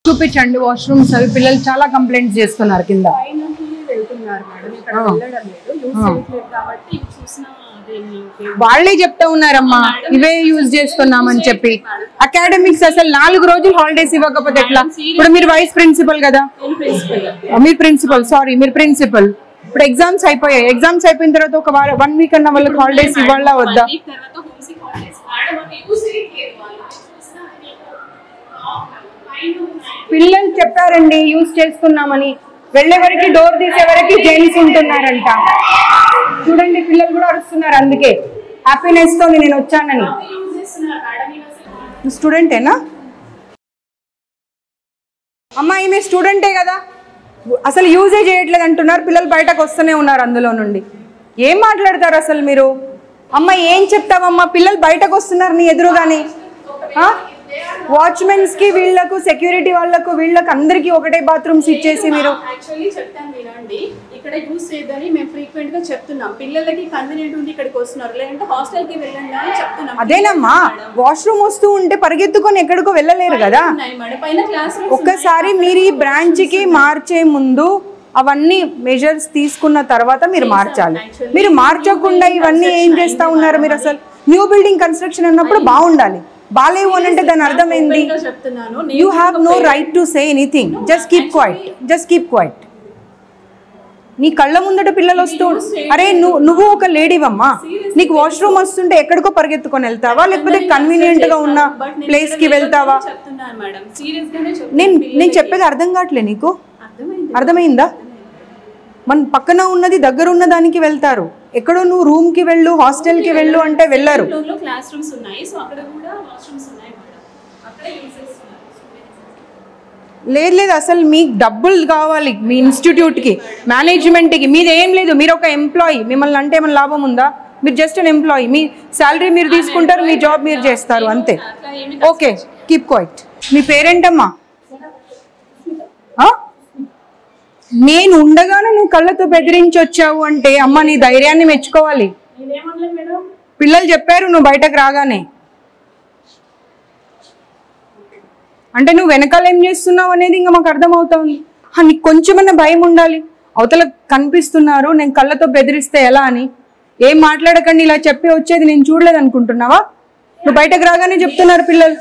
చూపించండి వాష్రూమ్స్ అవి పిల్లలు చాలా కంప్లైంట్స్ చేస్తున్నారు కింద. వాళ్ళే చెప్తా ఉన్నారమ్మా ఇవే యూజ్ చేస్తున్నామని చెప్పి. అకాడమిక్స్ అసలు 4 రోజులు హాలిడేస్ ఇవ్వకపోతే ఎట్లా? ఇప్పుడు మీరు వైస్ ప్రిన్సిపల్ కదా, మీరు ప్రిన్సిపల్, సారీ మీరు ప్రిన్సిపల్. ఇప్పుడు ఎగ్జామ్స్ అయిపోయాయి, ఎగ్జామ్స్ అయిపోయిన తర్వాత ఒక 1 వీక్ అన్న వాళ్ళకి హాలిడేస్ ఇవ్వాలా వద్దా? పిల్లలు చెప్పారండి యూజ్ చేస్తున్నామని, వెళ్లే వరకు డోర్ తీసే వరకు జెంట్స్ ఉంటున్నారంట. చూడండి పిల్లలు కూడా అరుస్తున్నారు, అందుకే హ్యాపీనెస్ తో నేను వచ్చానని. స్టూడెంటేనా అమ్మా? ఈమె స్టూడెంటే కదా, అసలు యూజే చేయట్లేదు అంటున్నారు. పిల్లలు బయటకు వస్తూనే ఉన్నారు అందులో నుండి. ఏం మాట్లాడతారు అసలు మీరు? అమ్మ ఏం చెప్తావమ్మా? పిల్లలు బయటకు వస్తున్నారు నీ ఎదురుగానే. వాచ్మెన్స్ కి వీళ్ళకు సెక్యూరిటీ వాళ్ళకు వీళ్ళకి అందరికి ఒకటే బాత్రూమ్స్ ఇచ్చేసి మీరు యాక్చువల్లీ చెప్తాను వినండి, ఇక్కడ యూజ్ చేయదని మేము ఫ్రీక్వెంట్ గా చెప్తున్నాం. పిల్లలకి కన్వీనియంట్ ఉంది ఇక్కడికి వస్తున్నారు, లేదంటే హాస్టల్ కి వెళ్ళండి అని చెప్తున్నాం. అదేనమ్మా, వాష్రూమ్ వస్తూ ఉంటే పరిగెత్తుకొని ఎక్కడికో వెళ్ళలేరు కదా. ఒక్కసారి మీరు ఈ బ్రాంచ్ కి మార్చే ముందు అవన్నీ మెజర్స్ తీసుకున్న తర్వాత మీరు మార్చాలి. మీరు మార్చకుండా ఇవన్నీ ఏం చేస్తా ఉన్నారు మీరు? అసలు న్యూ బిల్డింగ్ కన్స్ట్రక్షన్ అన్నప్పుడు బాగుండాలి, బాలేవు అని అంటే దాని అర్థం ఏంది? You have no right to say anything. Just keep quiet, just keep quiet. నీ కళ్ళ ముందట పిల్లలు వస్తూ, అరే నువ్వు ఒక లేడీవమ్మా, నీకు వాష్రూమ్ వస్తుంటే ఎక్కడికో పరిగెత్తుకొని వెళ్తావా, లేకపోతే కన్వీనియంట్ గా ఉన్న ప్లేస్ కి వెళ్తావా? నేను చెప్పేది అర్థం కావట్లే నీకు? అర్థమైందా? మన పక్కన ఉన్నది దగ్గర ఉన్న దానికి వెళ్తారు. ఎక్కడో నువ్వు రూమ్ కి వెళ్ళు, హాస్టల్ కి వెళ్ళు అంటే వెళ్ళరు. లేదు లేదు, అసలు మీకు డబ్బులు కావాలి మీ ఇన్స్టిట్యూట్ కి, మేనేజ్మెంట్ కి. మీది ఏం లేదు, మీరు ఒక ఎంప్లాయీ. మిమ్మల్ని అంటే ఏమైనా లాభం ఉందా? మీరు just an employee. Me salary మీరు తీసుకుంటారు, మీ జాబ్ మీరు చేస్తారు, అంతే. Okay, keep quiet. మీ పేరేంటమ్మా? నేను ఉండగానే నువ్వు కళ్ళతో బెదిరించి వచ్చావు అంటే అమ్మ నీ ధైర్యాన్ని మెచ్చుకోవాలి. పిల్లలు చెప్పారు నువ్వు బయటకు రాగానే. అంటే నువ్వు వెనకాల ఏం చేస్తున్నావు అనేది ఇంకా మాకు అర్థమవుతుంది. నీకు కొంచెమన్నా భయం ఉండాలి. అవతల కనిపిస్తున్నారు, నేను కళ్ళతో బెదిరిస్తే ఎలా అని. ఏం మాట్లాడకండి ఇలా చెప్పి వచ్చేది నేను చూడలేదు అనుకుంటున్నావా? నువ్వు బయటకు రాగానే చెప్తున్నారు పిల్లలు.